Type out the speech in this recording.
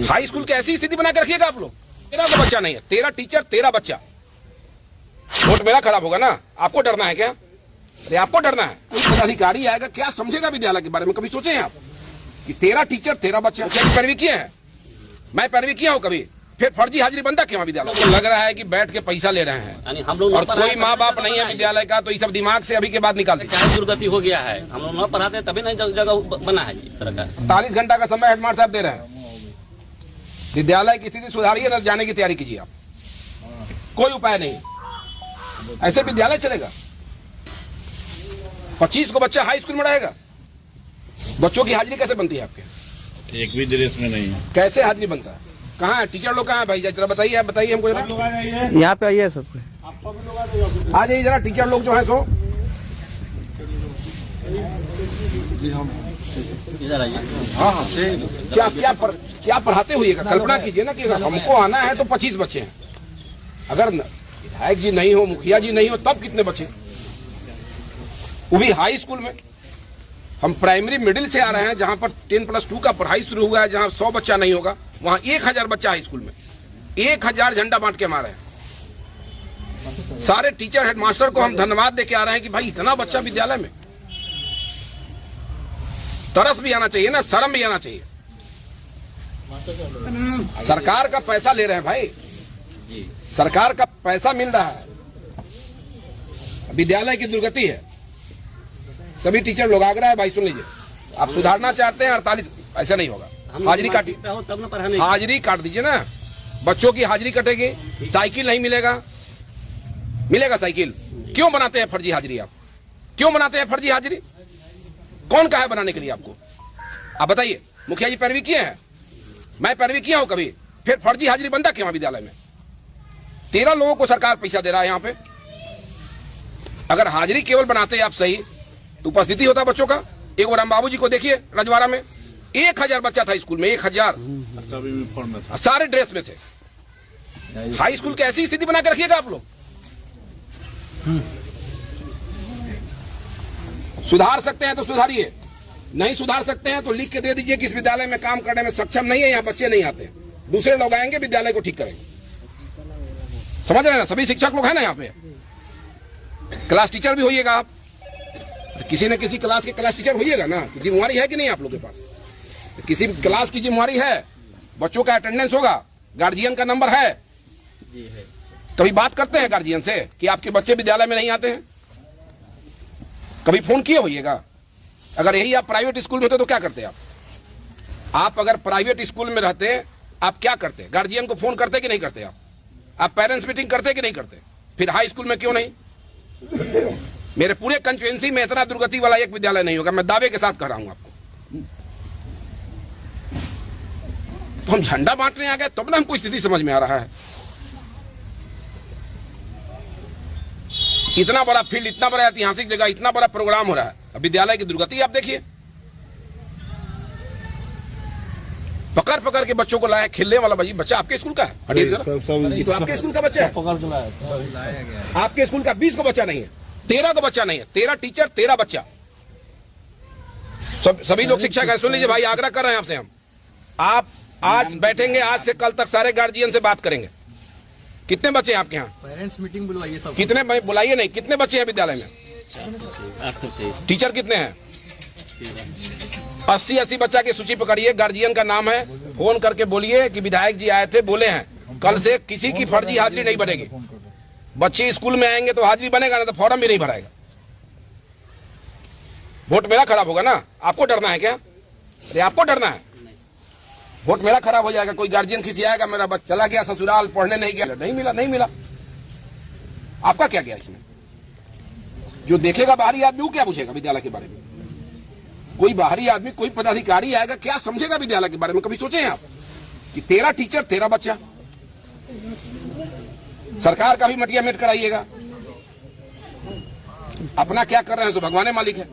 High school की ऐसी स्थिति बना के रखिएगा आप लोग। तेरा तो बच्चा नहीं है, तेरा टीचर तेरा बच्चा, वोट मेरा खराब होगा ना। आपको डरना है क्या? अरे आपको डरना है। कोई पदाधिकारी आएगा क्या समझेगा विद्यालय के बारे में? कभी सोचे हैं आप कि तेरा टीचर तेरा बच्चा? क्या पैरवी किए हैं? मैं पैरवी किया हूँ कभी? फिर फर्जी हाजिरी बनता क्यों विद्यालय? तो लग रहा है कि बैठ के पैसा ले रहे हैं हम लोग, और कोई माँ बाप नहीं है विद्यालय का, तो ये सब दिमाग से अभी के बाद निकाल दीजिए। दुर्गति हो गया है, हम लोग न पढ़ाते तभी नहीं जगह बना है इस तरह का। 40 घंटा का समय हेडमास्टर साहब दे रहे हैं। विद्यालय की स्थिति सुधारिए, न जाने की तैयारी कीजिए आप। कोई उपाय नहीं, ऐसे विद्यालय चलेगा? 25 को बच्चा हाई स्कूल में रहेगा। बच्चों की हाजिरी कैसे बनती है आपके? एक भी ड्रेस में नहीं है। कैसे हाजिरी बनता है? कहाँ है टीचर लोग? कहाँ है भाई? जरा बताइए, आप बताइए हमको जरा। यहाँ पे आइए सब। आ जाइए जरा, टीचर लोग जो है सो हाँ क्या पढ़ाते हुए कल्पना कीजिए ना कि हमको आना है तो 25 बच्चे हैं। अगर विधायक जी नहीं हो, मुखिया जी नहीं हो, तब कितने बच्चे? वो भी हाई स्कूल में। हम प्राइमरी मिडिल से आ रहे हैं, जहां पर 10+2 का पढ़ाई शुरू हुआ है, जहां 100 बच्चा नहीं होगा, वहां 1000 बच्चा हाई स्कूल में। 1000 झंडा बांट के मारे हैं। सारे टीचर हेडमास्टर को हम धन्यवाद दे के आ रहे हैं कि भाई इतना बच्चा विद्यालय में। तरस भी आना चाहिए ना, शर्म भी आना चाहिए। सरकार का पैसा ले रहे हैं भाई, सरकार का पैसा मिल रहा है। विद्यालय की दुर्गति है। सभी टीचर लोग आग्रह है भाई, सुन लीजिए, आप सुधारना चाहते हैं 48, ऐसा नहीं होगा। हाजिरी काटी, हाजिरी काट दीजिए ना। बच्चों की हाजिरी कटेगी, साइकिल नहीं मिलेगा। मिलेगा साइकिल? क्यों बनाते हैं फर्जी हाजिरी? आप क्यों बनाते हैं फर्जी हाजिरी? कौन कहा है बनाने के लिए आपको? आप बताइए। मुखिया जी पैरवी किए हैं? मैं पैरवी किया हूं कभी? फिर फर्जी हाजिरी बनता क्यों विद्यालय में? 13 लोगों को सरकार पैसा दे रहा है यहाँ पे। अगर हाजिरी केवल बनाते आप सही, तो उपस्थिति होता बच्चों का। एक बार हम बाबू जी को देखिए, रजवाड़ा में 1000 बच्चा था स्कूल में, 1000, सारे ड्रेस में थे। हाई स्कूल की ऐसी स्थिति बना के रखिएगा आप लोग। सुधार सकते हैं तो सुधारिए, नहीं सुधार सकते हैं तो लिख के दे दीजिए कि इस विद्यालय में काम करने में सक्षम नहीं है, यहाँ बच्चे नहीं आते। दूसरे लोग आएंगे, विद्यालय को ठीक करेंगे। समझ रहे हैं ना? सभी शिक्षक लोग हैं ना यहाँ पे। क्लास टीचर भी होइएगा आप, किसी न किसी क्लास के क्लास टीचर होइएगा ना। जिम्मेवारी है कि नहीं आप लोग के पास? किसी क्लास की जिम्मेवारी है, बच्चों का अटेंडेंस होगा, गार्जियन का नंबर है। कभी बात करते हैं गार्जियन से कि आपके बच्चे विद्यालय में नहीं आते हैं? कभी फोन किए होइएगा? अगर यही आप प्राइवेट स्कूल में होते तो क्या करते आप? आप अगर प्राइवेट स्कूल में रहते, आप क्या करते? गार्जियन को फोन करते कि नहीं करते? आप पेरेंट्स मीटिंग करते कि नहीं करते? फिर हाई स्कूल में क्यों नहीं? मेरे पूरे कंस्टिट्यूएंसी में इतना दुर्गति वाला एक विद्यालय नहीं होगा, मैं दावे के साथ कह रहा हूं आपको। तो हम झंडा बांटने आ गए, तब ना हमको स्थिति समझ में आ रहा है। इतना बड़ा फील्ड, इतना बड़ा ऐतिहासिक जगह, इतना बड़ा प्रोग्राम हो रहा है, अब विद्यालय की दुर्गति आप देखिए। पकड़ पकड़ के बच्चों को लाया, खेलने वाला भाई बच्चा आपके स्कूल का है? तो आपके स्कूल का बच्चा है? आपके स्कूल का 20 को बच्चा नहीं है, 13 को बच्चा नहीं है। तेरा टीचर तेरा बच्चा। सभी लोग शिक्षक है, सुन लीजिए भाई, आग्रह कर रहे हैं आपसे हम। आप आज बैठेंगे, आज से कल तक सारे गार्जियन से बात करेंगे। कितने बच्चे हैं आपके यहाँ? पेरेंट्स मीटिंग बुलाइए सब। कितने? बुलाइए नहीं, कितने बच्चे हैं विद्यालय में? 823। टीचर कितने हैं? 80 बच्चा की सूची पकड़िए, गार्जियन का नाम है, फोन करके बोलिए कि विधायक जी आए थे, बोले हैं कल से किसी की फर्जी हाजिरी नहीं बनेगी। बच्चे स्कूल में आएंगे तो हाजिरी बनेगा ना, तो फॉर्म भी नहीं भराएगा। वोट मेरा खराब होगा ना। आपको डरना है क्या? अरे आपको डरना है, वोट मेरा खराब हो जाएगा। कोई गार्जियन किसी आएगा, मेरा बच्चा चला गया ससुराल, पढ़ने नहीं गया, नहीं मिला, नहीं मिला। आपका क्या गया इसमें? जो देखेगा बाहरी आदमी, वो क्या पूछेगा विद्यालय के बारे में? कोई बाहरी आदमी, कोई पदाधिकारी आएगा, क्या समझेगा विद्यालय के बारे में? कभी सोचे हैं आप कि तेरा टीचर तेरा बच्चा? सरकार का भी मटिया मेट कराइएगा। अपना क्या कर रहे हैं तो भगवान मालिक है।